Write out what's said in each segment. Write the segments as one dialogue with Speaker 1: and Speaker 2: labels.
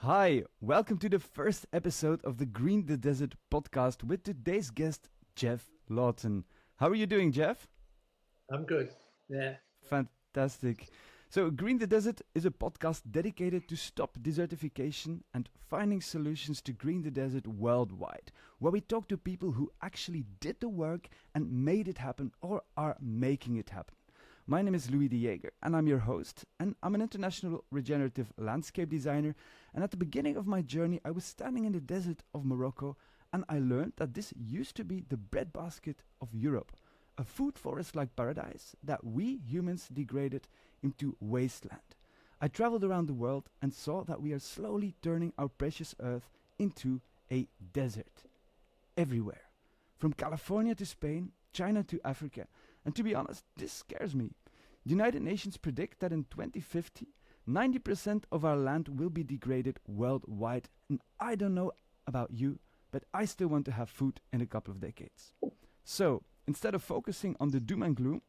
Speaker 1: Hi, welcome to the first episode of the Green the Desert podcast with today's guest, Geoff Lawton. How are you doing, Jeff?
Speaker 2: I'm good. Yeah.
Speaker 1: Fantastic. So, Green the Desert is a podcast dedicated to stop desertification and finding solutions to green the desert worldwide, where we talk to people who actually did the work and made it happen or are making it happen. My name is Louis de Jaeger, and I'm your host, and I'm an international regenerative landscape designer. And at the beginning of my journey, I was standing in the desert of Morocco, and I learned that this used to be the breadbasket of Europe, a food forest-like paradise that we humans degraded into wasteland. I traveled around the world and saw that we are slowly turning our precious earth into a desert. Everywhere. From California to Spain, China to Africa. And to be honest, this scares me. The United Nations predict that in 2050, 90% of our land will be degraded worldwide. And I don't know about you, but I still want to have food in a couple of decades. So, instead of focusing on the doom and gloom,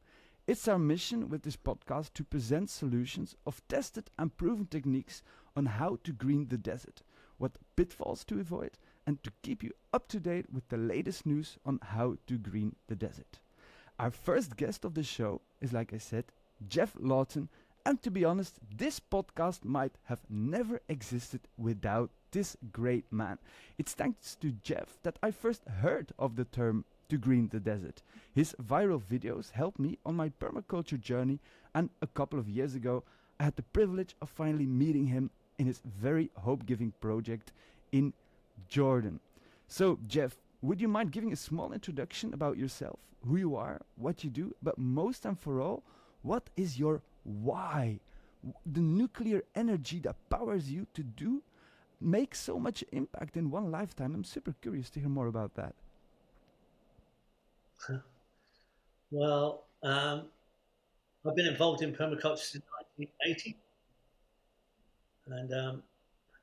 Speaker 1: it's our mission with this podcast to present solutions of tested and proven techniques on how to green the desert, what pitfalls to avoid, and to keep you up to date with the latest news on how to green the desert. Our first guest of the show is, like I said, Jeff Lawton, and to be honest, this podcast might have never existed without this great man. It's thanks to Jeff that I first heard of the term to green the desert. His viral videos helped me on my permaculture journey, and a couple of years ago, I had the privilege of finally meeting him in his very hope-giving project in Jordan. So, Jeff, would you mind giving a small introduction about yourself, who you are, what you do, but most and for all, what is your why? The nuclear energy that powers you to make so much impact in one lifetime. I'm super curious to hear more about that.
Speaker 2: Well, I've been involved in permaculture since 1980, and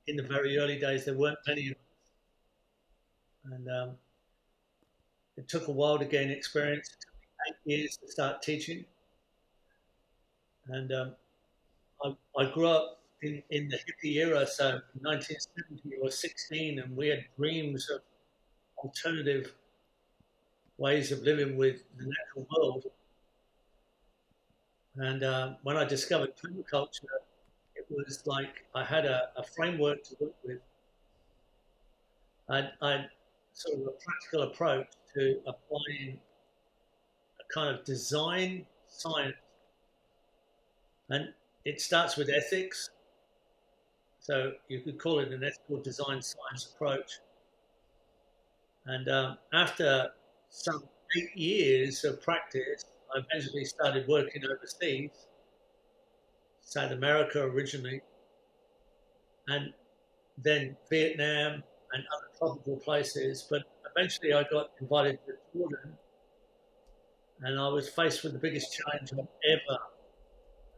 Speaker 2: in the very early days there weren't many of us, and it took a while to gain experience. It took me 8 years to start teaching, and I grew up in the hippie era, so in 1970 or 16, and we had dreams of alternative ways of living with the natural world. And when I discovered permaculture, it was like I had a framework to work with. I sort of a practical approach to applying a kind of design science. And it starts with ethics. So you could call it an ethical design science approach. And after some 8 years of practice, I eventually started working overseas, South America originally, and then Vietnam and other tropical places. But eventually I got invited to Jordan, and I was faced with the biggest challenge I've ever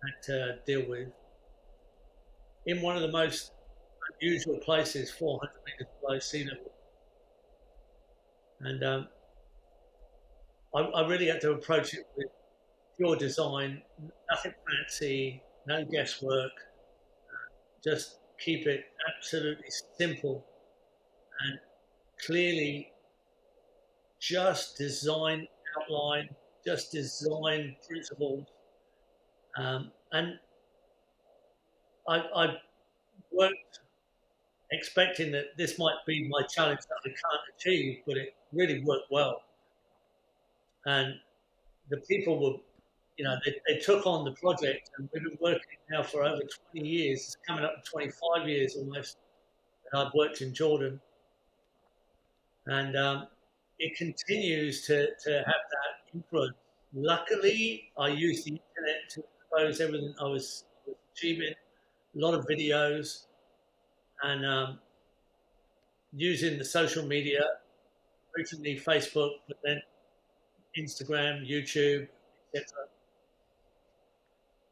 Speaker 2: had to deal with. In one of the most unusual places, 400 meters below sea level. And I really had to approach it with pure design, nothing fancy, no guesswork, just keep it absolutely simple and clearly just design outline, just design principles. And I worked expecting that this might be my challenge that I can't achieve, but it really worked well. And the people were, they took on the project, and we've been working now for over 20 years. It's coming up to 25 years almost that I've worked in Jordan. And it continues to have that influence. Luckily, I used the internet to expose everything I was achieving, a lot of videos, and using the social media, originally Facebook, but then Instagram, YouTube, etc.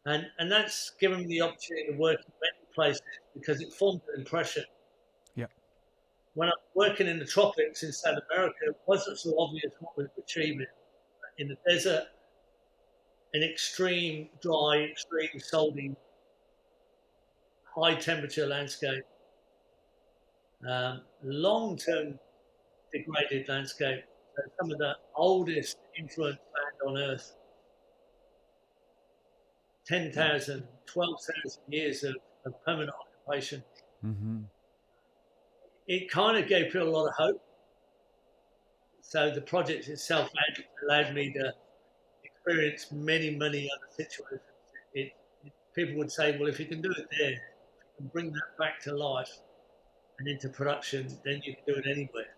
Speaker 2: And that's given me the opportunity to work in many places because it formed an impression.
Speaker 1: Yeah.
Speaker 2: When I was working in the tropics in South America, it wasn't so obvious what we were achieving. In the desert, an extreme dry, extreme salty, high temperature landscape. long-term degraded landscape. So some of the oldest influenced land on Earth, 10,000, 12,000 years of permanent occupation.
Speaker 1: Mm-hmm.
Speaker 2: It kind of gave people a lot of hope. So the project itself allowed me to experience many, many other situations. People would say, well, if you can do it there, if you can bring that back to life and into production, then you can do it anywhere.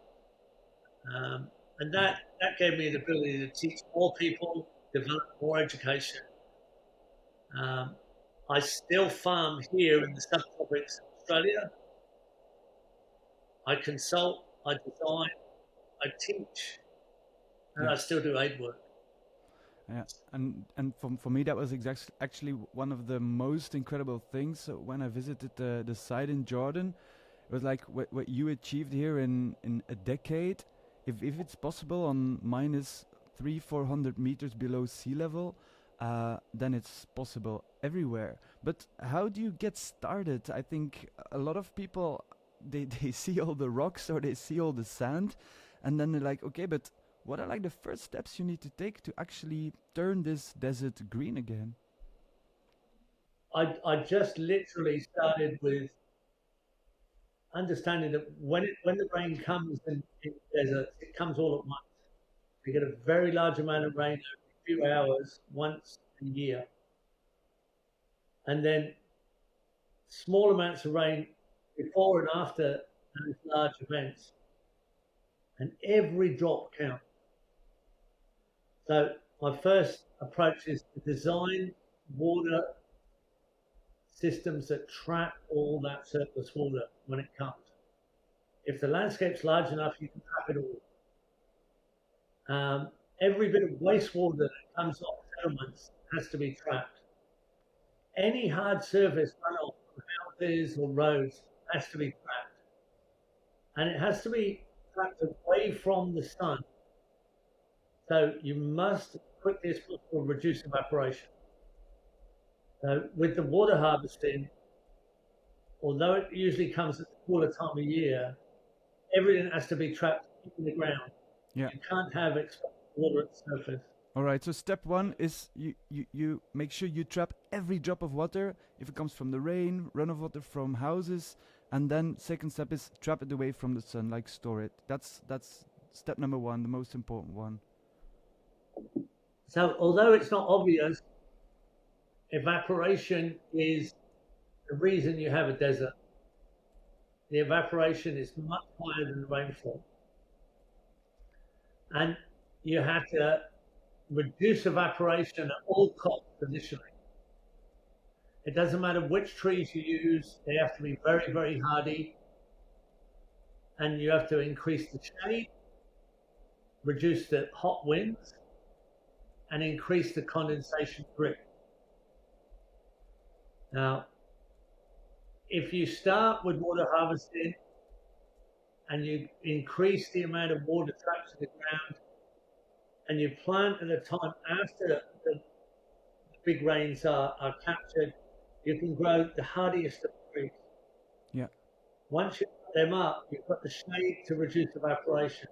Speaker 2: And that gave me the ability to teach more people, develop more education. I still farm here in the subtropics of Australia. I consult, I design, I teach, and I still do aid work.
Speaker 1: Yeah, and for me that was actually one of the most incredible things. So when I visited the site in Jordan, it was like what you achieved here in a decade. If it's possible on minus 300-400 meters below sea level, then it's possible everywhere. But how do you get started? I think a lot of people they see all the rocks or they see all the sand, and then they're like, okay, but what are like the first steps you need to take to actually turn this desert green again?
Speaker 2: I just literally started with understanding that when the rain comes in deserts, it comes all at once. You get a very large amount of rain over a few hours once a year, and then small amounts of rain before and after those large events, and every drop counts. So my first approach is to design water systems that trap all that surplus water when it comes. If the landscape's large enough, you can trap it all. Every bit of wastewater that comes off settlements has to be trapped. Any hard surface runoff from houses or roads has to be trapped. And it has to be trapped away from the sun. So you must quickly as possible reduce evaporation. So with the water harvesting, although it usually comes at the cooler time of year, everything has to be trapped in the ground.
Speaker 1: Yeah.
Speaker 2: You can't have exposed water at the surface.
Speaker 1: All right. So step one is you make sure you trap every drop of water if it comes from the rain, runoff water from houses, and then second step is trap it away from the sun, like store it. That's step number one, the most important one.
Speaker 2: So although it's not obvious, evaporation is the reason you have a desert. The evaporation is much higher than the rainfall. And you have to reduce evaporation at all costs initially. It doesn't matter which trees you use, they have to be very, very hardy. And you have to increase the shade, reduce the hot winds, and increase the condensation grit. Now, if you start with water harvesting and you increase the amount of water trapped to the ground and you plant at a time after the big rains are captured, you can grow the hardiest of trees.
Speaker 1: Yeah.
Speaker 2: Once you put them up, you've got the shade to reduce evaporation.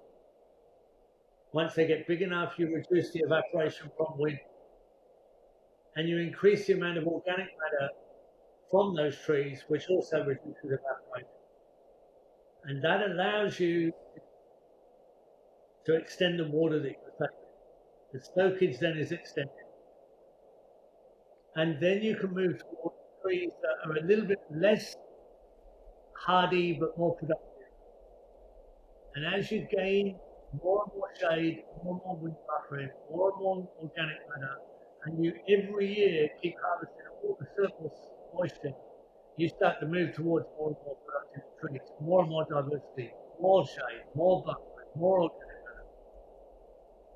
Speaker 2: Once they get big enough, you reduce the evaporation from wind. And you increase the amount of organic matter from those trees, which also reduces evaporation. And that allows you to extend the water that you're taking. The stokage then is extended. And then you can move towards trees that are a little bit less hardy but more productive. And as you gain more and more shade, more and more wind buffering, more and more organic matter, and you every year keep harvesting all the surplus moisture, you start to move towards more and more productive trees, more and more diversity, more shade, more buffering, more organic matter.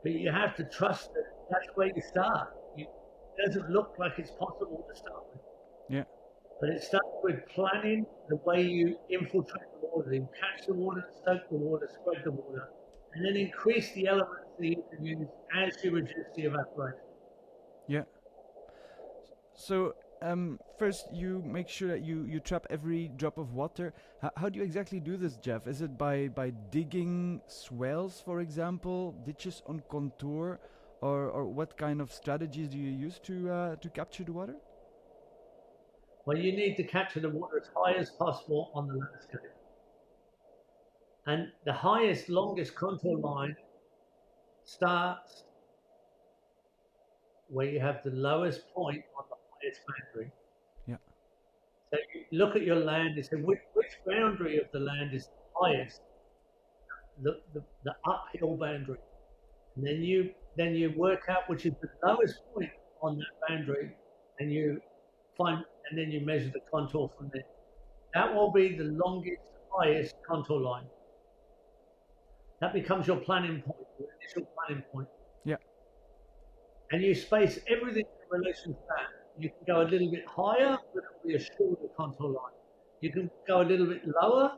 Speaker 2: But you have to trust that that's where you start. It doesn't look like it's possible to start with.
Speaker 1: Yeah.
Speaker 2: But it starts with planning the way you infiltrate the water, you catch the water, soak the water, spread the water, and then increase the elements that you can use as you reduce the evaporation.
Speaker 1: Yeah. So First, you make sure that you trap every drop of water. How do you exactly do this, Jeff? Is it by digging swales, for example, ditches on contour, or what kind of strategies do you use to capture the water?
Speaker 2: Well, you need to capture the water as high as possible on the landscape. And the highest, longest contour line starts where you have the lowest point on the highest boundary.
Speaker 1: Yeah.
Speaker 2: So you look at your land and say, which boundary of the land is the highest? The uphill boundary. And then you work out which is the lowest point on that boundary, and then you measure the contour from there. That will be the longest, highest contour line. That becomes your planning point, your initial planning point.
Speaker 1: Yeah.
Speaker 2: And you space everything in relation to that. You can go a little bit higher, but it will be a shorter contour line. You can go a little bit lower,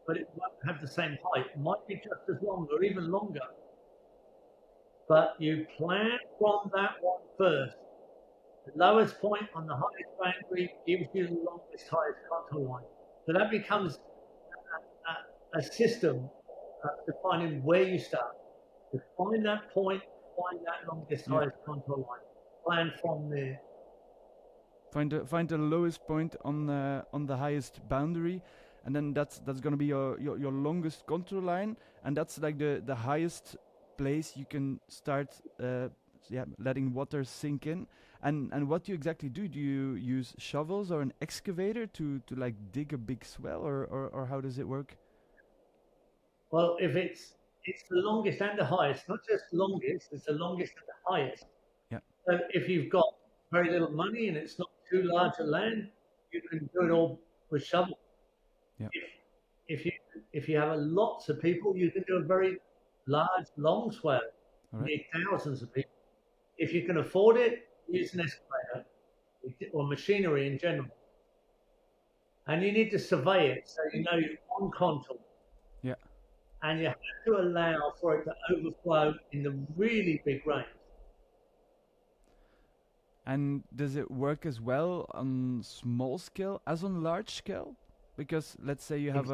Speaker 2: but it won't have the same height. It might be just as long or even longer. But you plan from that one first. The lowest point on the highest boundary gives you the longest, highest contour line. So that becomes a system defining where you start. To find that point, find that longest, highest contour line. Plan from there.
Speaker 1: Find the lowest point on the highest boundary, and then that's going to be your longest contour line, and that's like the highest place you can start letting water sink in. And what do you exactly do? Do you use shovels or an excavator to like dig a big swell, or how does it work?
Speaker 2: Well, if it's the longest and the highest, not just longest, it's the longest and the highest.
Speaker 1: Yeah.
Speaker 2: So if you've got very little money and it's not too large a land, you can do it all with shovel.
Speaker 1: Yeah.
Speaker 2: If you have lots of people, you can do a very large, long swell. You need thousands of people. If you can afford it, use an excavator or machinery in general. And you need to survey it so you know you're on contour.
Speaker 1: Yeah.
Speaker 2: And you have to allow for it to overflow in the really big rains.
Speaker 1: And does it work as well on small scale as on large scale? Because let's say you have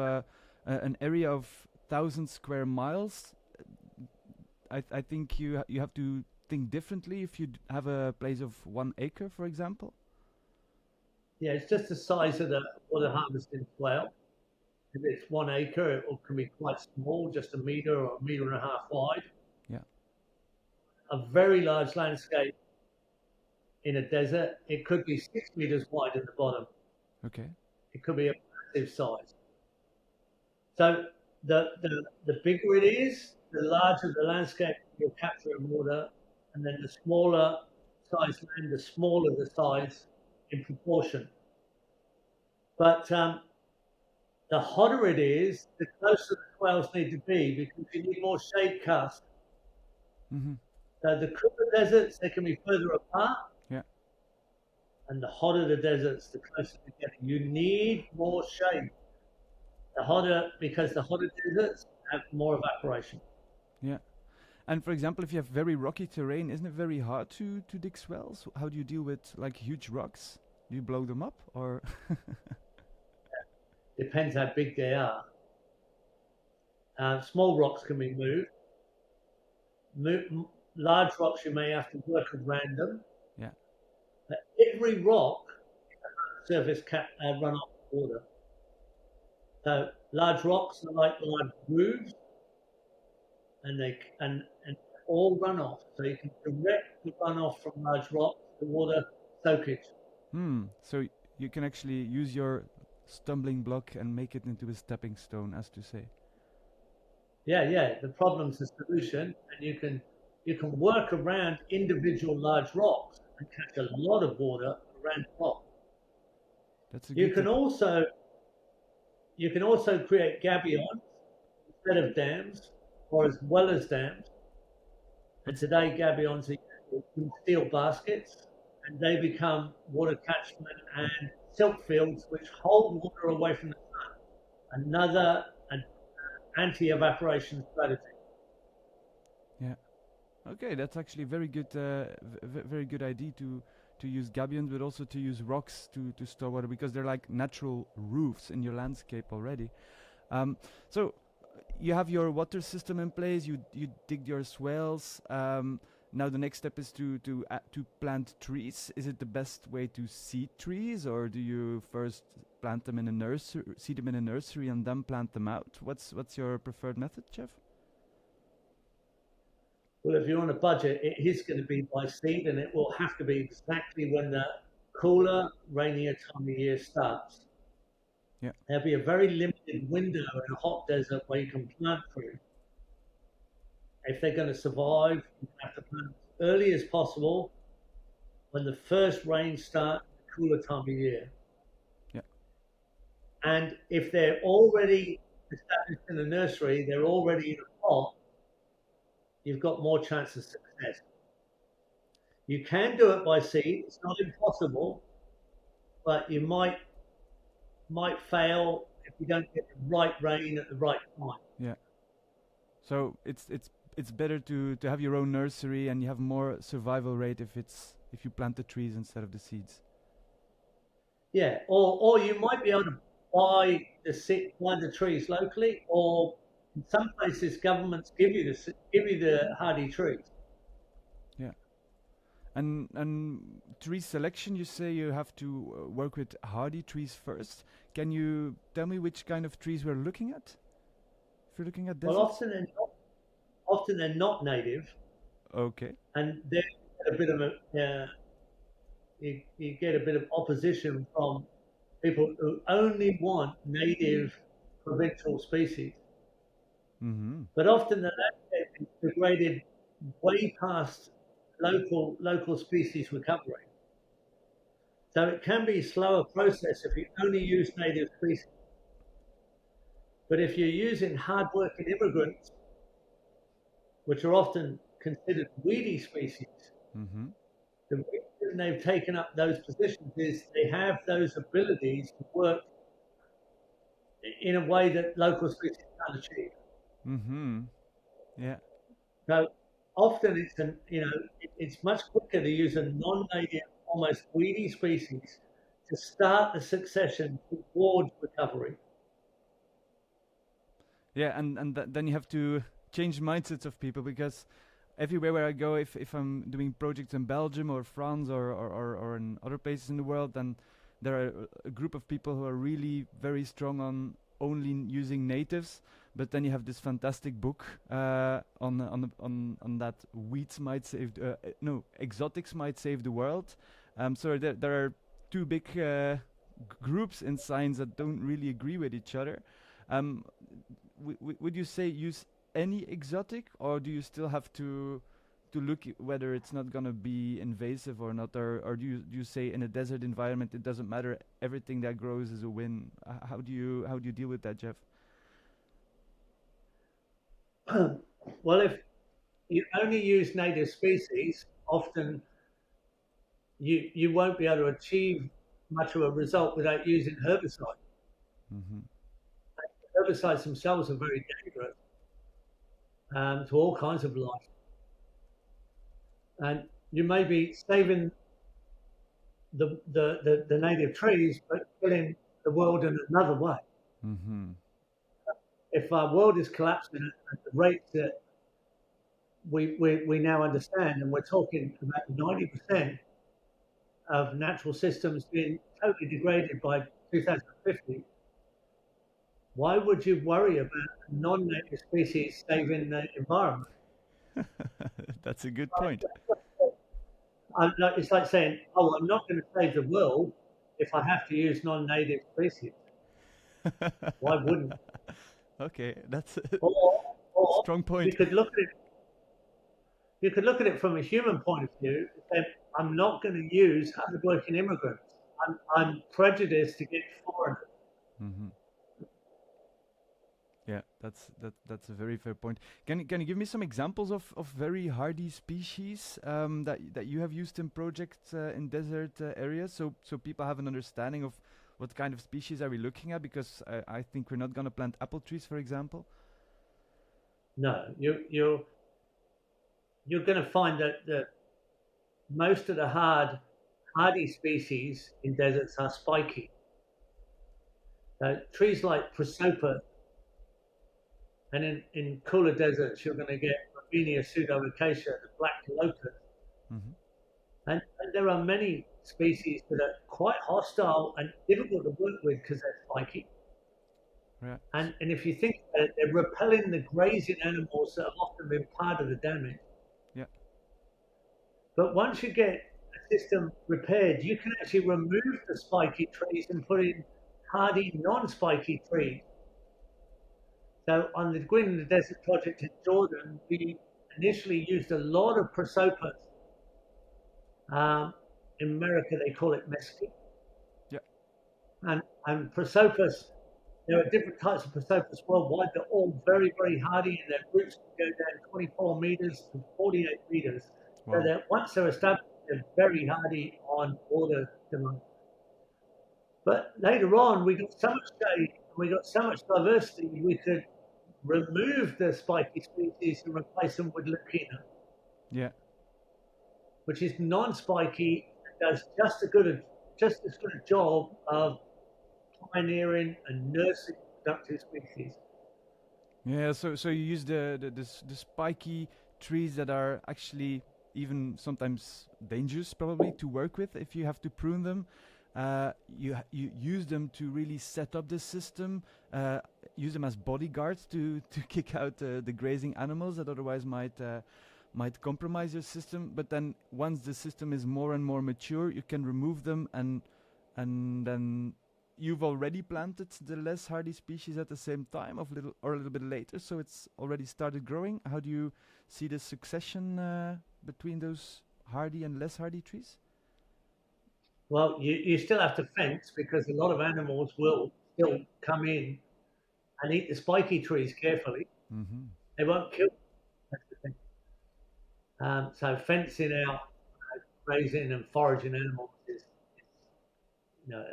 Speaker 1: an area of 1,000 square miles. I think you have to think differently if you have a place of 1 acre, for example.
Speaker 2: Yeah, it's just the size of the water harvesting swale. If it's 1 acre, it can be quite small, just a meter or a meter and a half wide.
Speaker 1: Yeah.
Speaker 2: A very large landscape in a desert, it could be 6 meters wide at the bottom.
Speaker 1: Okay.
Speaker 2: It could be a massive size. So the bigger it is, the larger the landscape you're capturing water, and then the smaller size land, the smaller the size in proportion. But the hotter it is, the closer the swales need to be, because you need more shade cast.
Speaker 1: Mm-hmm.
Speaker 2: So the cooler deserts, they can be further apart.
Speaker 1: Yeah.
Speaker 2: And the hotter the deserts, the closer together. You need more shade. Because the hotter deserts have more evaporation.
Speaker 1: Yeah. And for example, if you have very rocky terrain, isn't it very hard to dig swells? How do you deal with like huge rocks? Do you blow them up, or?
Speaker 2: Depends how big they are. Small rocks can be moved. Large rocks, you may have to work around them.
Speaker 1: Yeah.
Speaker 2: But every rock surface runoff water. So large rocks are like large grooves, and they all run off. So you can direct the runoff from large rocks to water soakage.
Speaker 1: So you can actually use your stumbling block and make it into a stepping stone, as to say.
Speaker 2: Yeah. The problem's the solution, and you can work around individual large rocks and catch a lot of water around the rock.
Speaker 1: That's a
Speaker 2: you can also create gabions instead of dams, or as well as dams. And today gabions are in steel baskets, and they become water catchment and silt fields which hold water away from the sun. Another anti-evaporation strategy.
Speaker 1: Yeah. Okay, that's actually very good. Very good idea to to use gabions, but also to use rocks to store water, because they're like natural roofs in your landscape already. So you have your water system in place. You dig your swales. Now the next step is to plant trees. Is it the best way to seed trees, or do you first plant them in a nursery, seed them in a nursery, and then plant them out? What's your preferred method, Jeff?
Speaker 2: Well, if you're on a budget, it is going to be by seed, and it will have to be exactly when the cooler, rainier time of year starts.
Speaker 1: Yeah.
Speaker 2: There'll be a very limited window in a hot desert where you can plant trees. If they're going to survive, you have to plant as early as possible when the first rain starts, the cooler time of year.
Speaker 1: Yeah.
Speaker 2: And if they're already established in a nursery, they're already in a pot, you've got more chance of success. You can do it by seed. It's not impossible, but you might fail if you don't get the right rain at the right time.
Speaker 1: Yeah. So it's better to have your own nursery, and you have more survival rate if you plant the trees instead of the seeds.
Speaker 2: Yeah, or you might be able to buy the trees locally, or in some places governments give you the hardy trees.
Speaker 1: Yeah. And tree selection, you say you have to work with hardy trees first. Can you tell me which kind of trees we're looking at? If you're looking at deserts?
Speaker 2: Well, often they're not native.
Speaker 1: Okay.
Speaker 2: And there's a bit of you get a bit of opposition from people who only want native provincial species.
Speaker 1: Mm-hmm.
Speaker 2: But often the landscape is degraded way past local species recovery. So it can be a slower process if you only use native species. But if you're using hard-working immigrants, which are often considered weedy species,
Speaker 1: Mm-hmm.
Speaker 2: the reason they've taken up those positions is they have those abilities to work in a way that local species can't achieve.
Speaker 1: Mm-hmm. Yeah.
Speaker 2: So often it's much quicker to use a non-native, almost weedy species to start the succession towards recovery.
Speaker 1: Yeah, and then you have to change mindsets of people, because everywhere where I go, if I'm doing projects in Belgium or France or in other places in the world, then there are a group of people who are really very strong on only using natives. But then you have this fantastic book on that weeds might save exotics might save the world. So there are two big groups in science that don't really agree with each other. Would you say use any exotic, or do you still have to look whether it's not gonna be invasive or not, or do you say in a desert environment it doesn't matter, everything that grows is a win? How do you deal with that, Jeff?
Speaker 2: Well, if you only use native species, often you won't be able to achieve much of a result without using herbicides.
Speaker 1: Mm-hmm.
Speaker 2: Herbicides themselves are very dangerous to all kinds of life, and you may be saving the native trees, but killing the world in another way.
Speaker 1: Mm-hmm.
Speaker 2: If our world is collapsing at the rate that we now understand, and we're talking about 90% of natural systems being totally degraded by 2050, why would you worry about non-native species saving the environment?
Speaker 1: That's a good point.
Speaker 2: It's like saying, "Oh, I'm not going to save the world if I have to use non-native species." Why wouldn't?
Speaker 1: Okay, that's a
Speaker 2: or
Speaker 1: strong point.
Speaker 2: You could look at it. You could look at it from a human point of view and say, "I'm not going to use hard-working immigrants. I'm prejudiced against foreigners."
Speaker 1: Mm-hmm. Yeah, that's a very fair point. Can you give me some examples of very hardy species that you have used in projects in desert areas, so people have an understanding of what kind of species are we looking at? Because I think we're not going to plant apple trees, for example.
Speaker 2: No, you're going to find that most of the hard hardy species in deserts are spiky. Trees like prosopis, and in cooler deserts, you're going to get Ravinia pseudoacacia, the black locust.
Speaker 1: Mm-hmm.
Speaker 2: And there are many species that are quite hostile and difficult to work with because they're spiky.
Speaker 1: Yeah.
Speaker 2: And if you think about it, they're repelling the grazing animals that have often been part of the damage.
Speaker 1: Yeah.
Speaker 2: But once you get a system repaired, you can actually remove the spiky trees and put in hardy, non-spiky trees. So on the Green in the Desert project in Jordan, we initially used a lot of prosopis. In America, they call it mesquite.
Speaker 1: Yeah.
Speaker 2: And prosopis, there are different types of prosopis worldwide. They're all very, very hardy, and their roots can go down 24 meters to 48 meters.
Speaker 1: Wow.
Speaker 2: So that once they're established, they're very hardy on water demand. But later on, we got so much shade, and we got so much diversity, we could remove the spiky species and replace them with leucaena.
Speaker 1: Yeah.
Speaker 2: Which is non-spiky and does just as good a job of pioneering and nursing productive species.
Speaker 1: Yeah, so you use the spiky trees that are actually even sometimes dangerous, probably, to work with if you have to prune them. You use them to really set up the system, use them as bodyguards to kick out the grazing animals that otherwise might compromise your system. But then once the system is more and more mature, you can remove them, and then you've already planted the less hardy species at the same time, a little bit later, so it's already started growing. How do you see the succession between those hardy and less hardy trees?
Speaker 2: Well, you still have to fence because a lot of animals will still come in and eat the spiky trees carefully.
Speaker 1: Mm-hmm.
Speaker 2: They won't kill them. That's the thing. So fencing out grazing and foraging animals is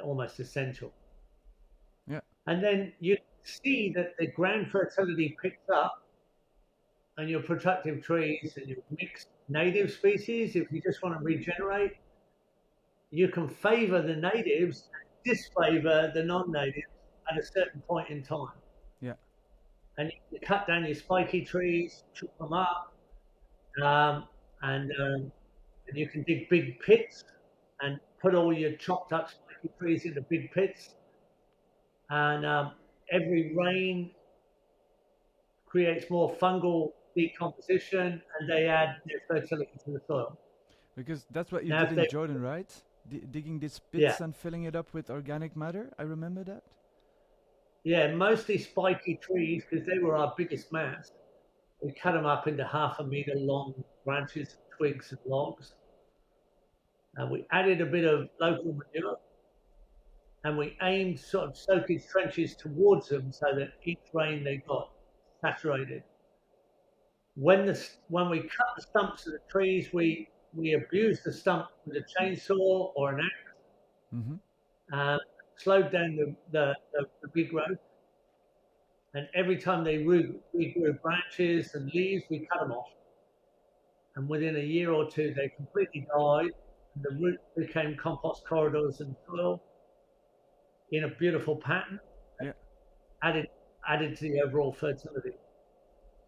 Speaker 2: almost essential.
Speaker 1: Yeah.
Speaker 2: And then you see that the ground fertility picks up, and your productive trees and your mixed native species, if you just want to regenerate, you can favor the natives and disfavor the non-natives at a certain point in time.
Speaker 1: Yeah.
Speaker 2: And you cut down your spiky trees, chop them up, and you can dig big pits and put all your chopped up spiky trees into big pits. And every rain creates more fungal decomposition, and they add their fertility to the soil.
Speaker 1: Because that's what you did in Jordan, right? Digging these pits and filling it up with organic matter. I remember that.
Speaker 2: Yeah, mostly spiky trees because they were our biggest mass. We cut them up into 1/2 meter long branches, twigs, and logs. And we added a bit of local manure, and we aimed sort of soakage trenches towards them so that each rain they got saturated. When we cut the stumps of the trees, we abused the stump with a chainsaw or an axe, slowed down the big growth. And every time they regrew branches and leaves, we cut them off. And within a year or two, they completely died. And the roots became compost corridors and soil in a beautiful pattern.
Speaker 1: Yeah.
Speaker 2: Added to the overall fertility.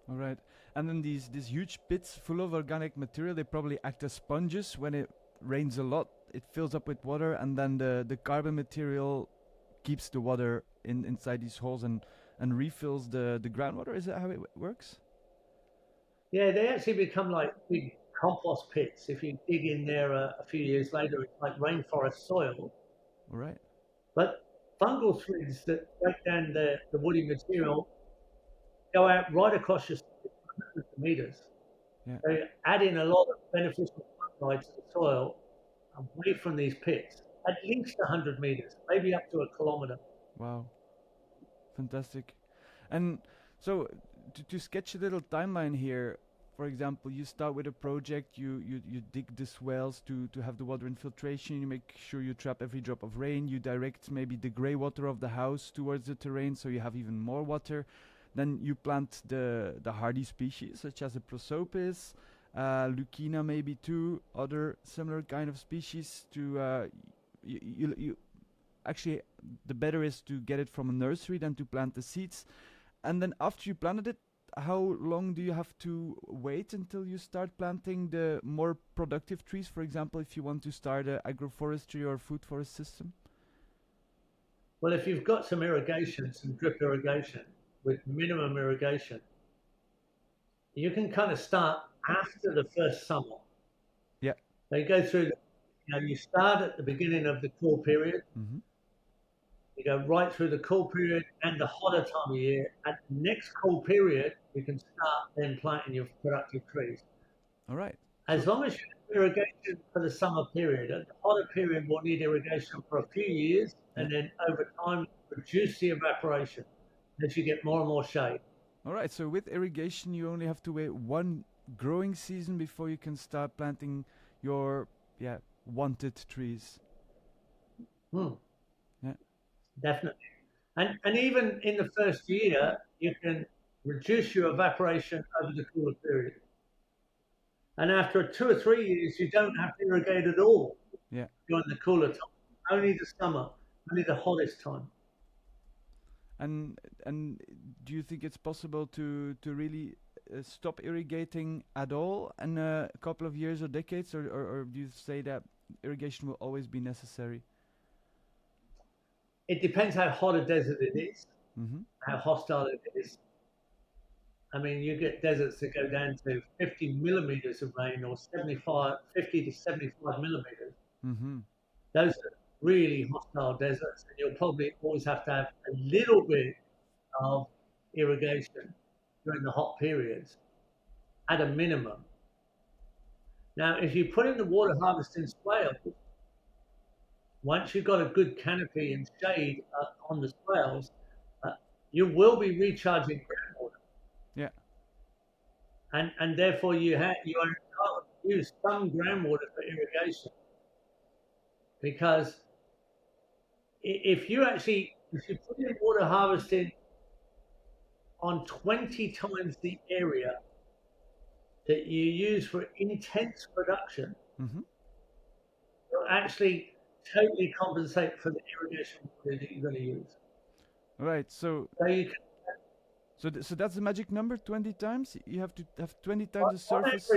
Speaker 1: All right. And then these huge pits full of organic material, they probably act as sponges. When it rains a lot, it fills up with water, and then the carbon material keeps the water inside these holes and refills the groundwater. Is that how it works?
Speaker 2: Yeah, they actually become like big compost pits. If you dig in there a few years later, it's like rainforest soil.
Speaker 1: All right.
Speaker 2: But fungal threads that break down the woody material go out right across your hundreds of meters.
Speaker 1: Yeah.
Speaker 2: So you add in a lot of beneficial fungi to the soil away from these pits, at least 100 meters, maybe up to 1 kilometer.
Speaker 1: Wow. Fantastic. And so to sketch a little timeline here, for example, you start with a project, you dig the swells to have the water infiltration, you make sure you trap every drop of rain, you direct maybe the grey water of the house towards the terrain so you have even more water. Then you plant the hardy species, such as a prosopis. Lucina maybe too, other similar kind of species to you actually the better is to get it from a nursery than to plant the seeds. And then after you planted it, how long do you have to wait until you start planting the more productive trees? For example, if you want to start a agroforestry or food forest system?
Speaker 2: Well, if you've got some irrigation, some drip irrigation with minimum irrigation, you can kind of start after the first summer.
Speaker 1: Yeah.
Speaker 2: They go through, you start at the beginning of the cool period.
Speaker 1: Mm-hmm.
Speaker 2: You go right through the cool period and the hotter time of year. At the next cool period, you can start then planting your productive trees.
Speaker 1: All right.
Speaker 2: As long as you have irrigation for the summer period, at the hotter period will need irrigation for a few years, and then over time reduce the evaporation as you get more and more shade.
Speaker 1: All right. So with irrigation, you only have to wait one growing season before you can start planting your wanted trees. Yeah.
Speaker 2: Definitely. And even in the first year, you can reduce your evaporation over the cooler period. And after 2 or 3 years, you don't have to irrigate at all.
Speaker 1: Yeah.
Speaker 2: During the cooler time, only the summer, only the hottest time.
Speaker 1: And do you think it's possible to really stop irrigating at all in a couple of years or decades, or do you say that irrigation will always be necessary?
Speaker 2: It depends how hot a desert it is, how hostile it is. I mean, you get deserts that go down to 50 millimeters of rain or 50 to 75 millimeters. Those are really hostile deserts, and you'll probably always have to have a little bit of irrigation during the hot periods at a minimum. Now, if you put in the water harvesting swales, once you've got a good canopy and shade on the swales, you will be recharging groundwater.
Speaker 1: Yeah.
Speaker 2: And therefore you are entitled to use some groundwater for irrigation. Because if you put in water harvesting on 20 times the area that you use for intense production, you'll actually totally compensate for the irrigation water that you're going to use.
Speaker 1: Right. So
Speaker 2: you can.
Speaker 1: So that's the magic number. 20 times. You have to have 20 times the surface.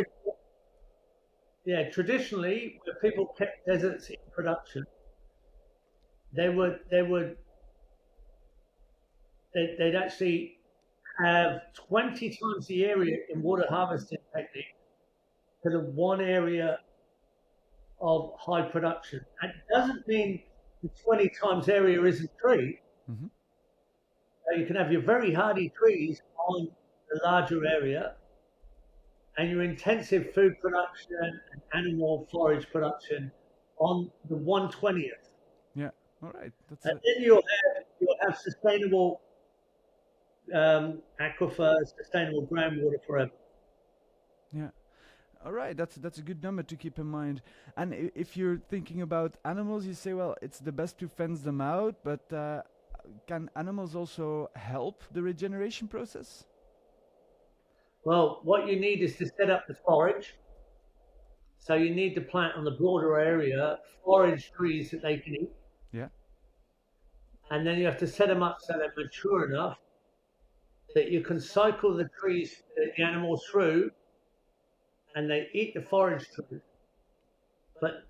Speaker 2: Yeah. Traditionally, where people kept deserts in production, they'd actually have 20 times the area in water harvesting technique to the one area of high production. And it doesn't mean the 20 times area isn't tree. So you can have your very hardy trees on the larger area and your intensive food production and animal forage production on the 1/20th.
Speaker 1: Yeah, all right.
Speaker 2: And then you'll have sustainable aquifers, sustainable groundwater forever.
Speaker 1: Yeah. All right, that's a good number to keep in mind. And if you're thinking about animals, you say, well, it's the best to fence them out, but can animals also help the regeneration process?
Speaker 2: Well, what you need is to set up the forage. So you need to plant on the broader area forage trees that they can eat.
Speaker 1: Yeah.
Speaker 2: And then you have to set them up so they're mature enough that you can cycle the trees, the animals through, and they eat the forage trees, but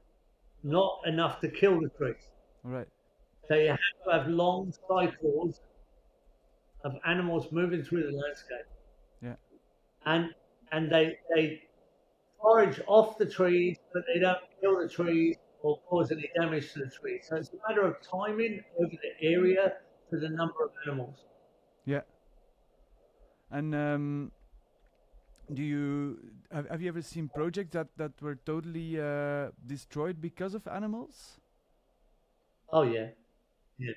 Speaker 2: not enough to kill the trees.
Speaker 1: All right.
Speaker 2: So you have to have long cycles of animals moving through the landscape.
Speaker 1: Yeah.
Speaker 2: And they forage off the trees, but they don't kill the trees or cause any damage to the trees. So it's a matter of timing over the area to the number of animals.
Speaker 1: Yeah. And do you have you ever seen projects that were totally destroyed because of animals?
Speaker 2: Oh yeah,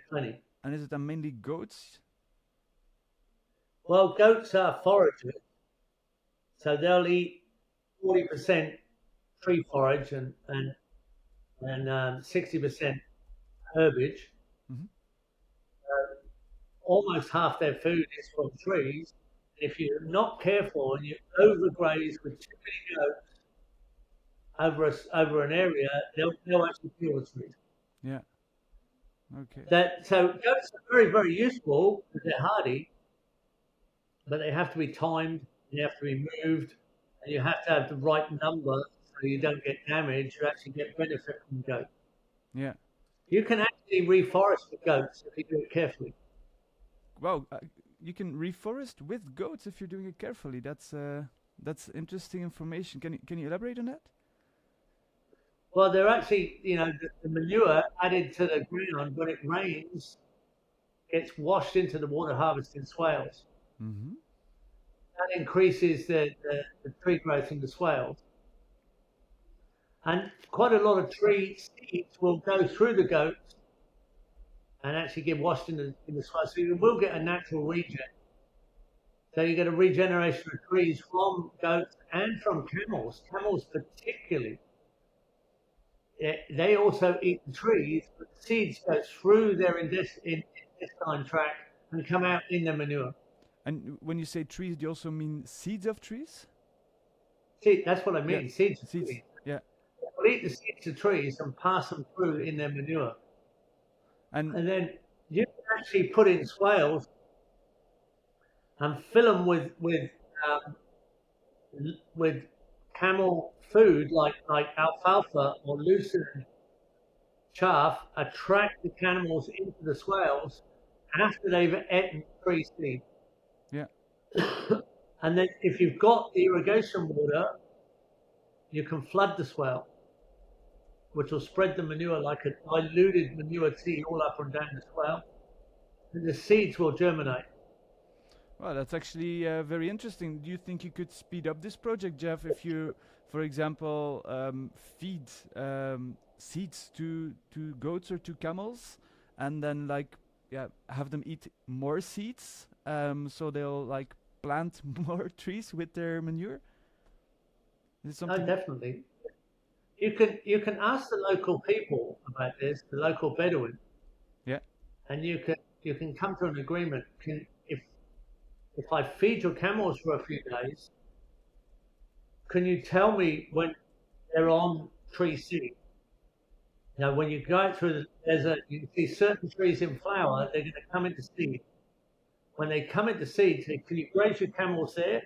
Speaker 2: plenty.
Speaker 1: And is it mainly goats?
Speaker 2: Well, goats are foragers, so they'll eat 40% tree forage and 60% herbage. Almost half their food is from trees. If you're not careful and you overgraze with too many goats over an area, they'll actually kill the trees.
Speaker 1: Yeah. Okay.
Speaker 2: So goats are very, very useful because they're hardy, but they have to be timed, they have to be moved, and you have to have the right number so you don't get damage. You actually get benefit from goats.
Speaker 1: Yeah.
Speaker 2: You can actually reforest with goats if you do it carefully.
Speaker 1: Wow. You can reforest with goats if you're doing it carefully. That's interesting information. Can you elaborate on that?
Speaker 2: Well, they're actually, the manure added to the ground when it rains gets washed into the water harvesting swales.
Speaker 1: Mm-hmm.
Speaker 2: That increases the tree growth in the swales. And quite a lot of tree seeds will go through the goats and actually get washed in the swales. So you will get a natural regen. So you get a regeneration of trees from goats and from camels. Camels particularly. They also eat the trees, but the seeds go through their intestine tract and come out in the manure.
Speaker 1: And when you say trees, do you also mean seeds of trees?
Speaker 2: See, that's what I mean.
Speaker 1: Yeah.
Speaker 2: Seeds.
Speaker 1: Seeds. Yeah.
Speaker 2: They'll eat the seeds of trees and pass them through in their manure. And then you can actually put in swales and fill them with camel food like alfalfa or lucerne chaff, attract the camels into the swales after they've eaten tree seed.
Speaker 1: Yeah.
Speaker 2: And then if you've got the irrigation water, you can flood the swale, which will spread the manure like a diluted manure tea all up and down the swale, and the seeds will germinate.
Speaker 1: Well, that's actually very interesting. Do you think you could speed up this project, Jeff, if you, for example, feed seeds to goats or to camels, and then have them eat more seeds, so they'll plant more trees with their manure? Is it something?
Speaker 2: Oh, definitely. You can ask the local people about this, the local Bedouin.
Speaker 1: Yeah.
Speaker 2: And you can come to an agreement. If I feed your camels for a few days, can you tell me when they're on tree seed? Now, when you go out through the desert, you see certain trees in flower, they're going to come into seed. When they come into seed, can you graze your camels there?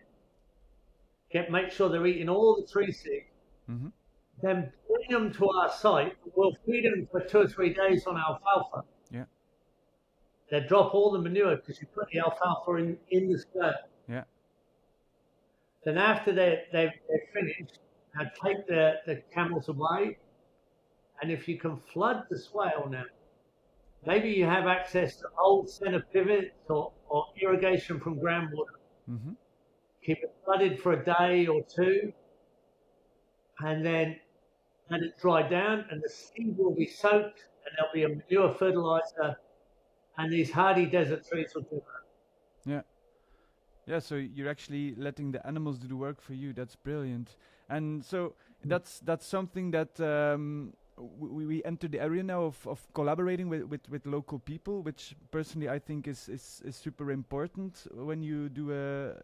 Speaker 2: Make sure they're eating all the tree seed.
Speaker 1: Mm-hmm.
Speaker 2: Then bring them to our site. We'll feed them for 2 or 3 days on alfalfa.
Speaker 1: Yeah.
Speaker 2: They drop all the manure because you put the alfalfa in the square.
Speaker 1: Yeah.
Speaker 2: Then after they're finished, now take the camels away. And if you can flood the swale now, maybe you have access to old center pivots or irrigation from groundwater.
Speaker 1: Mm-hmm.
Speaker 2: Keep it flooded for a day or two, and then let it dry down, and the seed will be soaked, and there'll be a manure fertilizer, and these hardy desert trees will do that.
Speaker 1: Yeah. Yeah, so you're actually letting the animals do the work for you. That's brilliant. And so that's something that we enter the area now of collaborating with local people, which personally I think is super important when you do a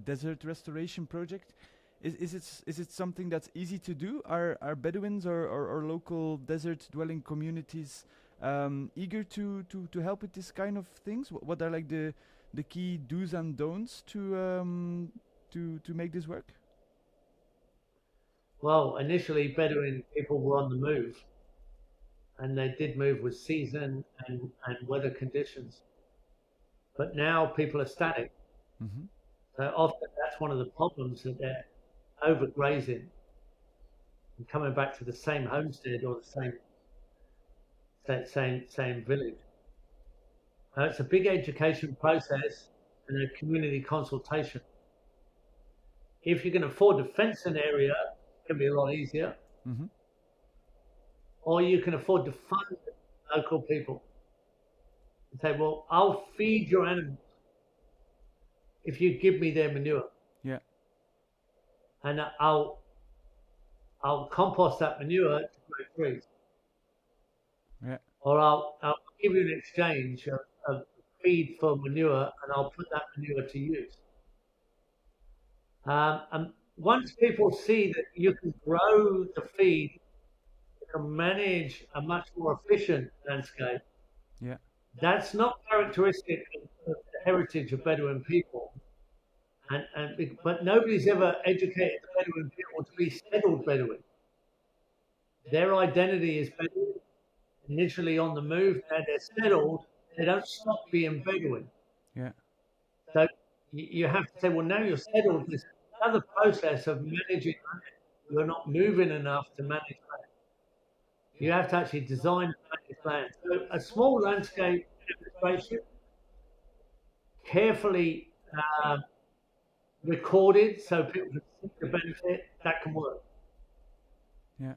Speaker 1: desert restoration project. Is it something that's easy to do? Are Bedouins or local desert dwelling communities eager to help with this kind of things? What are the key do's and don'ts to make this work?
Speaker 2: Well, initially Bedouin people were on the move, and they did move with season and weather conditions. But now people are static.
Speaker 1: Mm-hmm.
Speaker 2: So often that's one of the problems, that they're overgrazing and coming back to the same homestead or the same village. It's a big education process and a community consultation. If you can afford to fence an area, it can be a lot easier.
Speaker 1: Mm-hmm.
Speaker 2: Or you can afford to fund local people and say, well, I'll feed your animals if you give me their manure.
Speaker 1: Yeah.
Speaker 2: And I'll compost that manure to grow trees.
Speaker 1: Yeah.
Speaker 2: Or I'll give you an exchange of feed for manure, and I'll put that manure to use. And once people see that you can grow the feed, you can manage a much more efficient landscape.
Speaker 1: Yeah.
Speaker 2: That's not characteristic of the heritage of Bedouin people. But nobody's ever educated the Bedouin people to be settled Bedouin. Their identity is Bedouin, initially on the move. Now they're settled. They don't stop being Bedouin.
Speaker 1: Yeah.
Speaker 2: So you have to say, well, now you're settled. There's another process of managing land. You're not moving enough to manage land. You have to actually design and manage land. So a small landscape demonstration, carefully recorded so people can see the benefit, that can work.
Speaker 1: Yeah.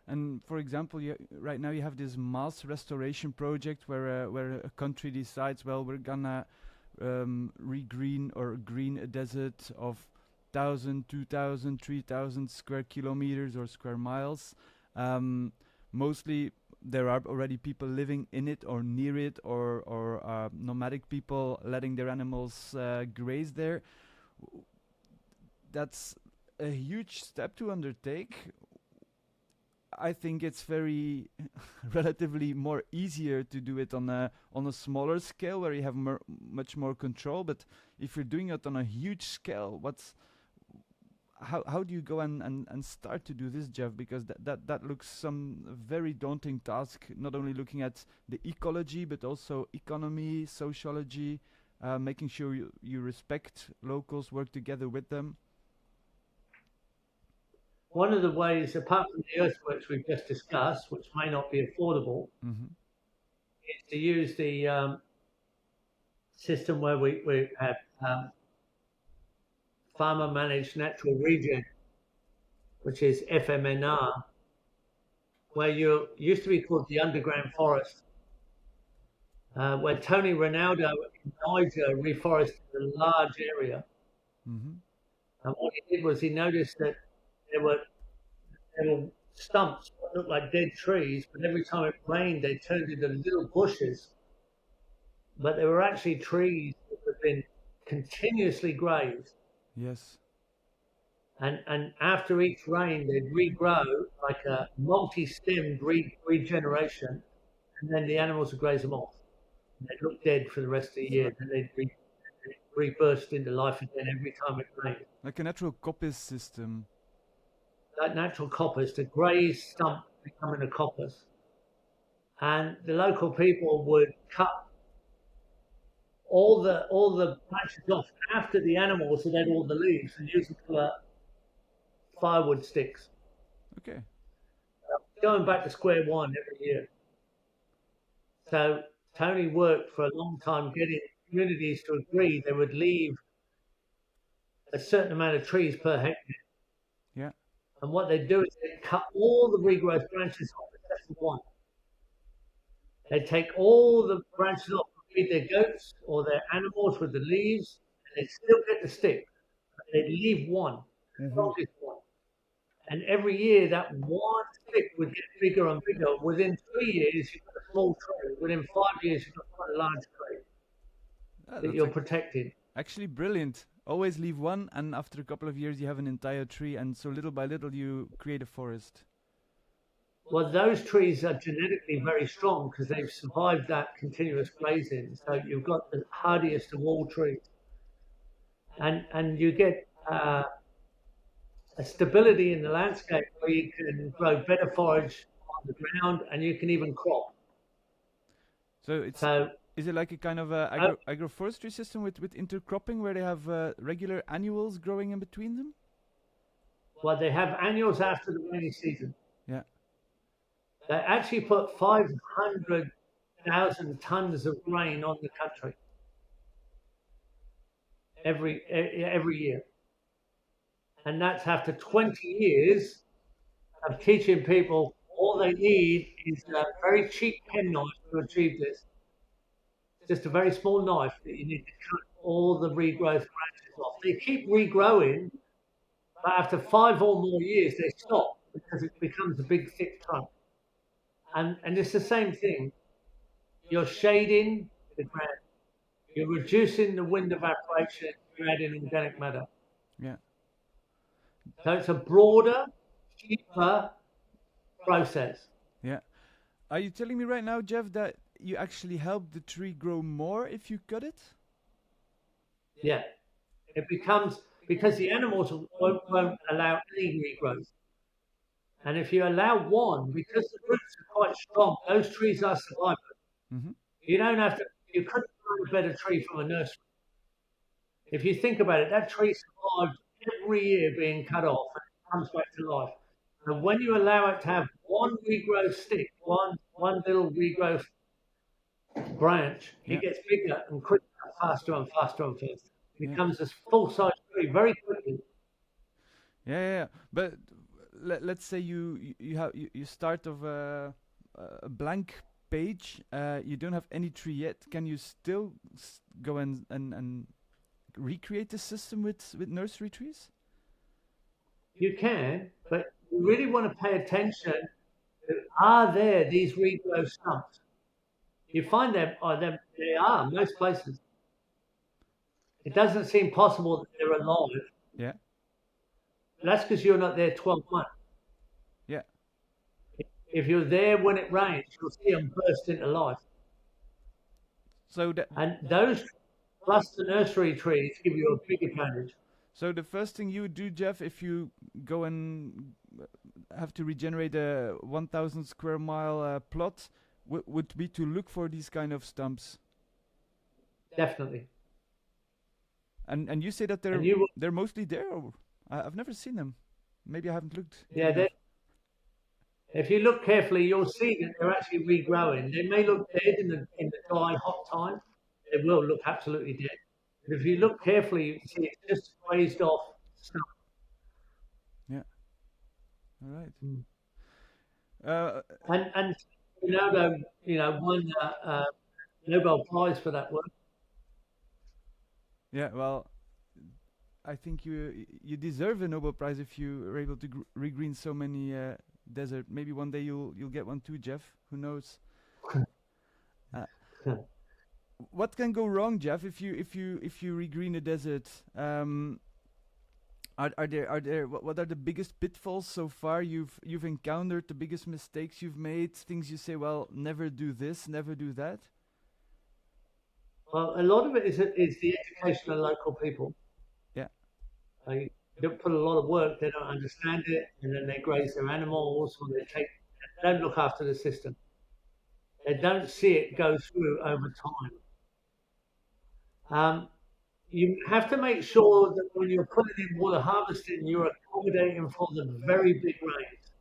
Speaker 1: And for example, right now you have this mass restoration project where a country decides, well, we're gonna regreen or green a desert of 1,000, 2,000, 3,000 square kilometers or square miles. Mostly there are already people living in it or near it, or nomadic people letting their animals graze there. That's a huge step to undertake. I think it's very relatively more easier to do it on a smaller scale where you have much more control. But if you're doing it on a huge scale, how do you go and start to do this, Jeff? Because that looks some very daunting task. Not only looking at the ecology, but also economy, sociology, making sure you respect locals, work together with them.
Speaker 2: One of the ways, apart from the earthworks we've just discussed, which may not be affordable, is to use the system where we have farmer managed natural regen, which is FMNR, where you used to be called the underground forest, where Tony Ronaldo in Niger reforested a large area. And what he did was he noticed that there were stumps that looked like dead trees, but every time it rained, they turned into little bushes. But they were actually trees that had been continuously grazed.
Speaker 1: Yes.
Speaker 2: And after each rain, they'd regrow like a multi-stemmed regeneration, and then the animals would graze them off. And they'd look dead for the rest of the year, and they'd reburst into life again every time it rained.
Speaker 1: Like a natural coppice system.
Speaker 2: Like natural coppice, the graze stump becoming a coppice. And the local people would cut all the branches off after the animals had had all the leaves and use them for firewood sticks.
Speaker 1: Okay.
Speaker 2: Going back to square one every year. So Tony worked for a long time getting communities to agree they would leave a certain amount of trees per hectare.
Speaker 1: Yeah.
Speaker 2: And what they'd do is they'd cut all the regrowth branches off except for one. They'd take all the branches off to feed their goats or their animals with the leaves, and they'd still get the stick. But they'd leave one, the strongest one. And every year that one stick would get bigger and bigger. Within 3 years, you've got a small tree. Within 5 years, you've got quite a large tree that you're protecting.
Speaker 1: Actually brilliant. Always leave one, and after a couple of years you have an entire tree, and so little by little you create a forest.
Speaker 2: Well, those trees are genetically very strong because they've survived that continuous grazing. So you've got the hardiest of all trees. And you get a stability in the landscape where you can grow better forage on the ground, and you can even crop.
Speaker 1: Is it like a kind of agroforestry system with intercropping where they have regular annuals growing in between them?
Speaker 2: Well, they have annuals after the rainy season.
Speaker 1: Yeah.
Speaker 2: They actually put 500,000 tons of grain on the country every year. And that's after 20 years of teaching people all they need is a very cheap pen knife to achieve this. Just a very small knife that you need to cut all the regrowth branches off. They keep regrowing, but after 5 or more years, they stop because it becomes a big, thick trunk. And it's the same thing. You're shading the ground. You're reducing the wind evaporation. You're adding organic matter.
Speaker 1: Yeah.
Speaker 2: So it's a broader, cheaper process.
Speaker 1: Yeah. Are you telling me right now, Jeff, that you actually help the tree grow more if you cut it?
Speaker 2: Yeah. It becomes, because the animals won't allow any regrowth. And if you allow one, because the roots are quite strong, those trees are survivors.
Speaker 1: Mm-hmm.
Speaker 2: You don't have to, you couldn't find a better tree from a nursery. If you think about it, that tree survived every year being cut off and it comes back to life. And when you allow it to have one regrowth stick, one little regrowth branch,
Speaker 1: Yeah.
Speaker 2: it gets bigger and quicker, faster and faster and faster. It
Speaker 1: Yeah.
Speaker 2: becomes a full-size tree very quickly.
Speaker 1: Yeah. But let's say you start of a blank page. You don't have any tree yet. Can you still go and recreate the system with nursery trees?
Speaker 2: You can, but you really want to pay attention to, are there these regrowth stumps? You find them, they are most places. It doesn't seem possible that they're alive.
Speaker 1: Yeah.
Speaker 2: That's because you're not there 12 months.
Speaker 1: Yeah.
Speaker 2: If you're there when it rains, you'll see them burst into life.
Speaker 1: So that
Speaker 2: And those, plus the nursery trees, give you a big advantage.
Speaker 1: so the first thing you would do, Jeff, if you go and have to regenerate a 1,000 square mile plot, would be to look for these kind of stumps.
Speaker 2: Definitely.
Speaker 1: And you say that
Speaker 2: And you will,
Speaker 1: they're mostly there. Or I've never seen them. Maybe I haven't looked.
Speaker 2: yeah, if you look carefully, you'll see that they're actually regrowing. They may look dead in the dry, hot time. They will look absolutely dead. But if you look carefully, you can see it's just raised off stump.
Speaker 1: Yeah. All right.
Speaker 2: Mm.
Speaker 1: Uh,
Speaker 2: And Ronaldo, won the Nobel Prize for that work.
Speaker 1: yeah. Well, I think you deserve a Nobel Prize if you are able to regreen so many desert. Maybe one day you'll get one too, Jeff. Who knows? Uh, what can go wrong, Jeff, if you regreen a desert? What are the biggest pitfalls so far you've encountered? The biggest mistakes you've made? Things you say, well, never do this, never do that.
Speaker 2: Well, a lot of it is the education of local people.
Speaker 1: Yeah.
Speaker 2: They don't put a lot of work. They don't understand it, and then they graze their animals, or they don't look after the system. They don't see it go through over time. You have to make sure that when you're putting in water harvesting, you're accommodating for the very big rains.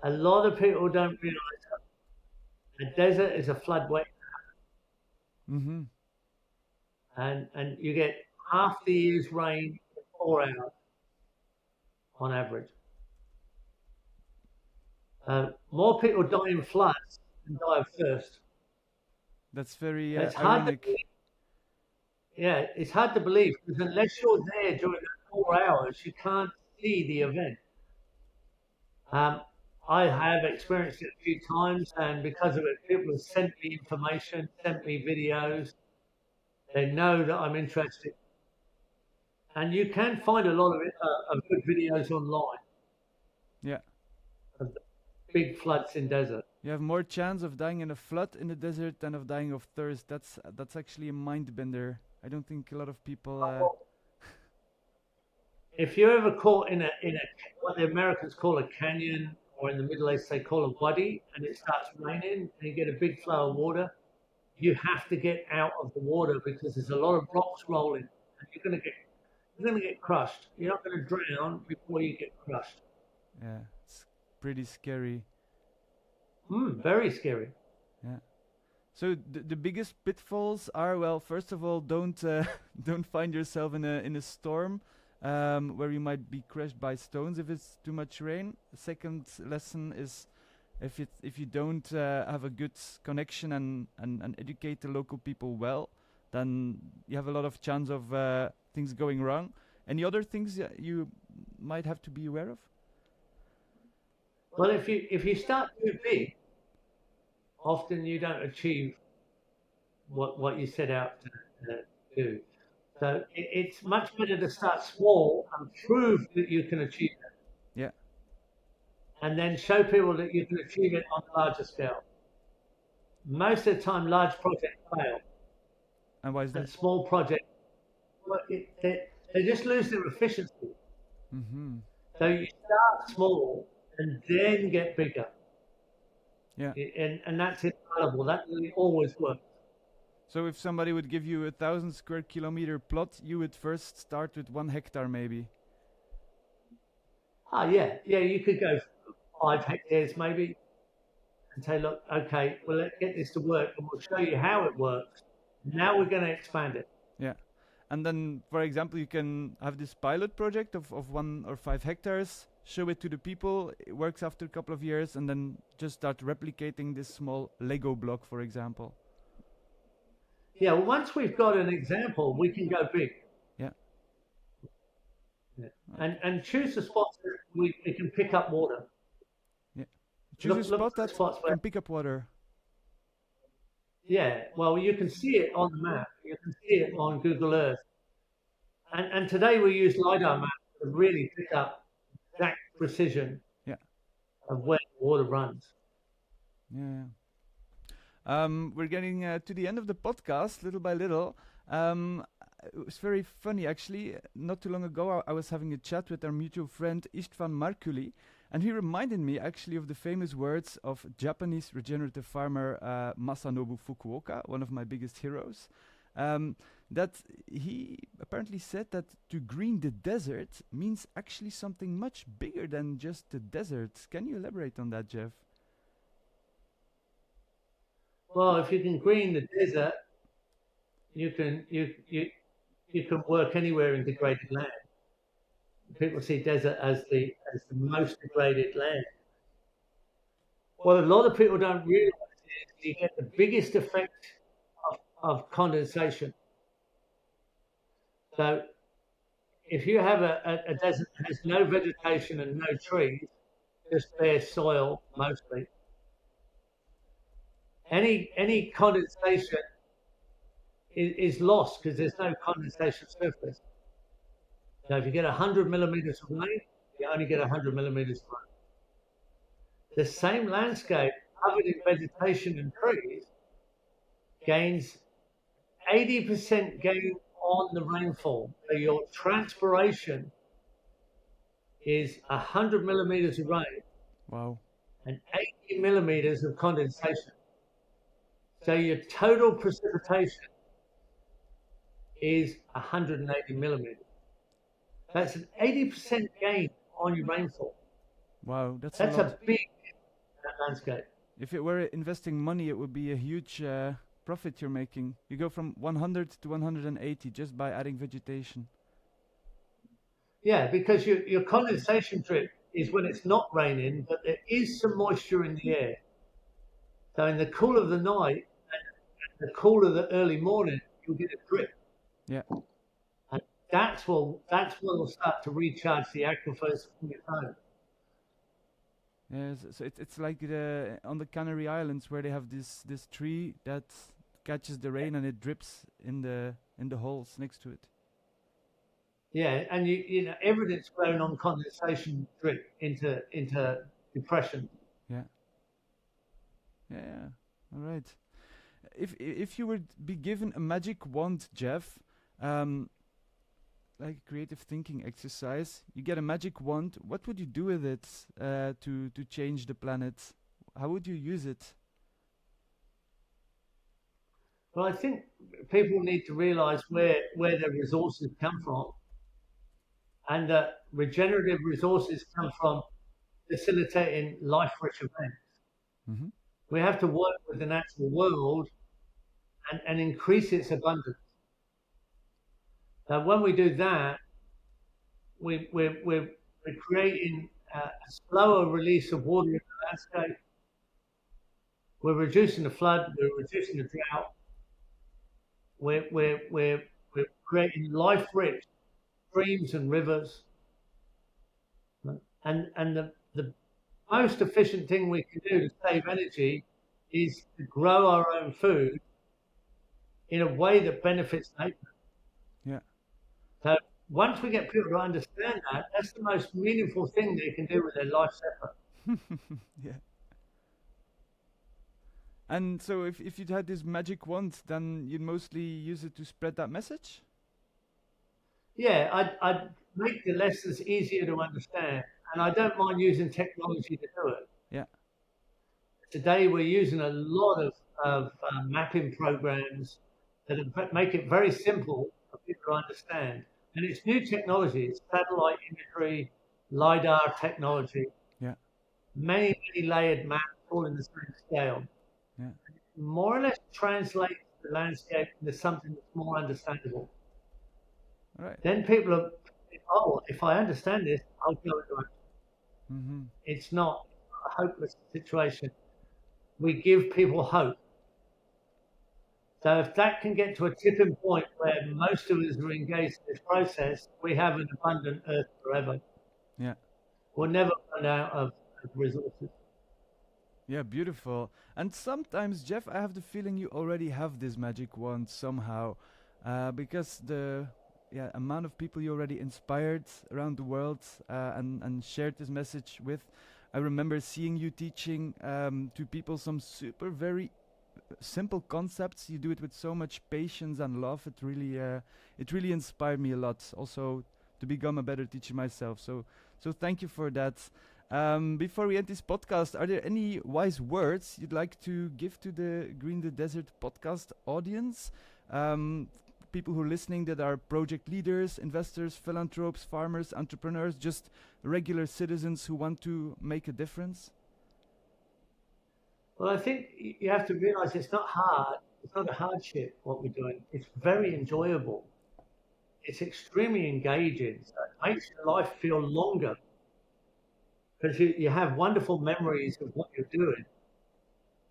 Speaker 2: A lot of people don't realize that a desert is a floodway,
Speaker 1: Mm-hmm.
Speaker 2: and you get half the year's rain in 4 hours on average. More people die in floods than die of thirst.
Speaker 1: That's very
Speaker 2: It's hard to
Speaker 1: ironic.
Speaker 2: believe. Yeah, it's hard to believe because unless you're there during that 4 hours, you can't see the event. I have experienced it a few times, and because of it, people have sent me information, sent me videos. They know that I'm interested, and you can find a lot of it, of good videos online
Speaker 1: Yeah.
Speaker 2: of the big floods in desert.
Speaker 1: You have more chance of dying in a flood in the desert than of dying of thirst. That's actually a mind bender. I don't think a lot of people.
Speaker 2: If you're ever caught in a what the Americans call a canyon, or in the Middle East they call a wadi, and it starts raining and you get a big flow of water, you have to get out of the water because there's a lot of rocks rolling, and you're gonna get crushed. You're not gonna drown before you get crushed.
Speaker 1: Yeah, it's pretty scary.
Speaker 2: Very scary.
Speaker 1: Yeah. So the biggest pitfalls are, well, first of all, don't don't find yourself in a storm where you might be crushed by stones if it's too much rain. The second lesson is if you don't have a good connection and educate the local people well, then you have a lot of chance of things going wrong. Any other things that you might have to be aware of?
Speaker 2: Well, if you start too big, often you don't achieve what you set out to do. So it's much better to start small and prove that you can achieve it,
Speaker 1: Yeah.
Speaker 2: and then show people that you can achieve it on a larger scale. Most of the time, large projects fail,
Speaker 1: And why is
Speaker 2: and
Speaker 1: that?
Speaker 2: small projects, well, they just lose their efficiency.
Speaker 1: Mm-hmm.
Speaker 2: So you start small and then get bigger.
Speaker 1: Yeah.
Speaker 2: And that's infallible. That really always works.
Speaker 1: So if somebody would give you 1,000 square kilometer plot, you would first start with 1 hectare, maybe.
Speaker 2: Yeah, you could go 5 hectares maybe, and say, look, okay, well, let's get this to work, and we'll show you how it works. Now we're going to expand it.
Speaker 1: Yeah. And then, for example, you can have this pilot project of 1 or 5 hectares, show it to the people, it works after a couple of years, and then just start replicating this small Lego block, for example.
Speaker 2: Yeah, well, once we've got an example, we can go big.
Speaker 1: Yeah.
Speaker 2: And choose the spots that we can pick up water.
Speaker 1: Yeah. Choose a spot
Speaker 2: for
Speaker 1: that
Speaker 2: spots where,
Speaker 1: can pick up water.
Speaker 2: yeah, well, you can see it on the map. You can see it on Google Earth. And today we use LiDAR maps to really pick up exact precision of where the water runs.
Speaker 1: Yeah. We're getting to the end of the podcast, little by little. It was very funny, actually. Not too long ago, I was having a chat with our mutual friend Istvan Markuli, and he reminded me actually of the famous words of Japanese regenerative farmer Masanobu Fukuoka, one of my biggest heroes. That he apparently said that to green the desert means actually something much bigger than just the desert. Can you elaborate on that, Jeff?
Speaker 2: Well, if you can green the desert, you can work anywhere in degraded land. People see desert as the most degraded land. What a lot of people don't realize is you get the biggest effect of condensation. So if you have a desert that has no vegetation and no trees, just bare soil mostly, any condensation is lost because there's no condensation surface. So if you get 100 millimeters of rain, you only get 100 millimeters of rain. The same landscape covered in vegetation and trees gains 80% gain on the rainfall. So your transpiration is 100 millimeters of rain.
Speaker 1: Wow.
Speaker 2: And 80 millimeters of condensation. So your total precipitation is 180 millimeters. That's an 80% gain on your rainfall.
Speaker 1: Wow, that's
Speaker 2: a big landscape.
Speaker 1: If it were investing money, it would be a huge profit you're making. You go from 100 to 180 just by adding vegetation.
Speaker 2: Yeah, because your condensation drip is when it's not raining, but there is some moisture in the air. So in the cool of the night and the cool of the early morning, you'll get a drip.
Speaker 1: Yeah.
Speaker 2: And that's when we'll start to recharge the aquifers from your home.
Speaker 1: Yeah, so it's like on the Canary Islands where they have this tree that catches the rain and it drips in the holes next to it.
Speaker 2: Yeah, and you know everything's grown on condensation drip into depression.
Speaker 1: Yeah. All right. If you would be given a magic wand, Jeff, like a creative thinking exercise, you get a magic wand. What would you do with it to change the planet? How would you use it?
Speaker 2: Well, I think people need to realize where their resources come from, and that regenerative resources come from facilitating life-rich events.
Speaker 1: Mm-hmm.
Speaker 2: We have to work with the natural world and increase its abundance. Now, when we do that, we're creating a slower release of water in the landscape. We're reducing the flood. We're reducing the drought. We're creating life-rich streams and rivers. And the most efficient thing we can do to save energy is to grow our own food in a way that benefits nature.
Speaker 1: Yeah.
Speaker 2: So once we get people to understand that, that's the most meaningful thing they can do with their life's effort.
Speaker 1: Yeah. And so if you'd had this magic wand, then you'd mostly use it to spread that message?
Speaker 2: Yeah, I'd make the lessons easier to understand, and I don't mind using technology to do it.
Speaker 1: Yeah.
Speaker 2: Today, we're using a lot of mapping programs that make it very simple for people to understand. And it's new technology, it's satellite imagery, LiDAR technology,
Speaker 1: Yeah.
Speaker 2: many layered maps all in the same scale.
Speaker 1: Yeah.
Speaker 2: More or less translates the landscape into something that's more understandable.
Speaker 1: All right.
Speaker 2: Then people are, oh, if I understand this, I'll go into it.
Speaker 1: Mm-hmm.
Speaker 2: It's not a hopeless situation. We give people hope. So if that can get to a tipping point where most of us are engaged in this process, we have an abundant earth forever.
Speaker 1: Yeah.
Speaker 2: We'll never run out of resources.
Speaker 1: Yeah, beautiful. And sometimes, Jeff, I have the feeling you already have this magic wand somehow, because the amount of people you already inspired around the world and shared this message with. I remember seeing you teaching to people some super very simple concepts. You do it with so much patience and love. It really inspired me a lot. Also to become a better teacher myself. So thank you for that. Before we end this podcast, are there any wise words you'd like to give to the Green the Desert podcast audience? People who are listening that are project leaders, investors, philanthropes, farmers, entrepreneurs, just regular citizens who want to make a difference?
Speaker 2: Well, I think you have to realize it's not hard. It's not a hardship what we're doing. It's very enjoyable. It's extremely engaging. So it makes your life feel longer because you have wonderful memories of what you're doing.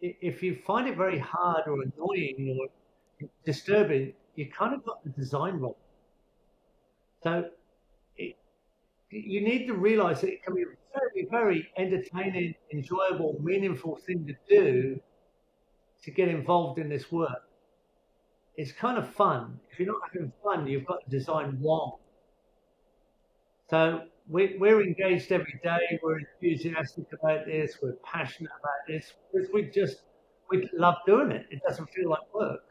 Speaker 2: If you find it very hard or annoying or disturbing, you kind of got the design wrong. So you need to realize that it can be a very entertaining, enjoyable, meaningful thing to do to get involved in this work. It's kind of fun. If you're not having fun, you've got the design wrong. So we're engaged every day. We're enthusiastic about this. We're passionate about this because we love doing it. It doesn't feel like work.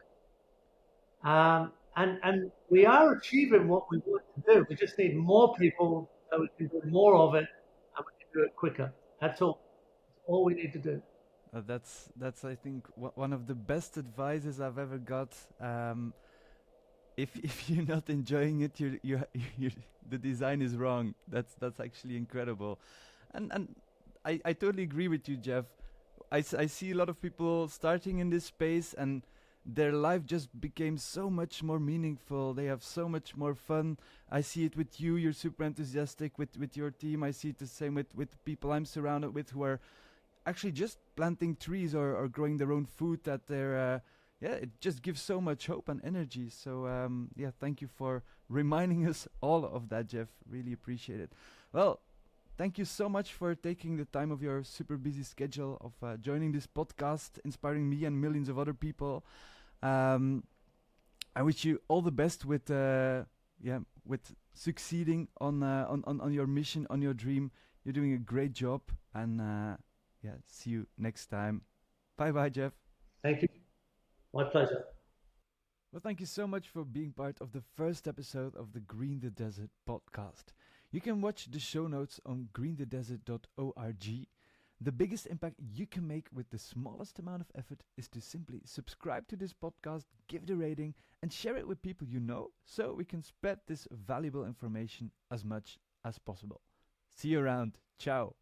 Speaker 2: And we are achieving what we want to do. We just need more people so we can do more of it and we can do it quicker. That's all. That's all we need to do.
Speaker 1: That's I think one of the best advices I've ever got. If you're not enjoying it, you the design is wrong. That's actually incredible, and I totally agree with you, Jeff. I see a lot of people starting in this space and their life just became so much more meaningful. They have so much more fun. I see it with you. You're super enthusiastic with your team. I see it the same with people I'm surrounded with who are actually just planting trees or growing their own food that they're it just gives so much hope and energy. So thank you for reminding us all of that, Jeff. Really appreciate it. Well, thank you so much for taking the time of your super busy schedule of joining this podcast, inspiring me and millions of other people. I wish you all the best with succeeding on your mission, on your dream. You're doing a great job, and see you next time. Bye bye, Jeff.
Speaker 2: Thank you. My pleasure.
Speaker 1: Well, thank you so much for being part of the first episode of the Green the Desert podcast. You can watch the show notes on greenthedesert.org. The biggest impact you can make with the smallest amount of effort is to simply subscribe to this podcast, give it a rating, and share it with people you know so we can spread this valuable information as much as possible. See you around. Ciao.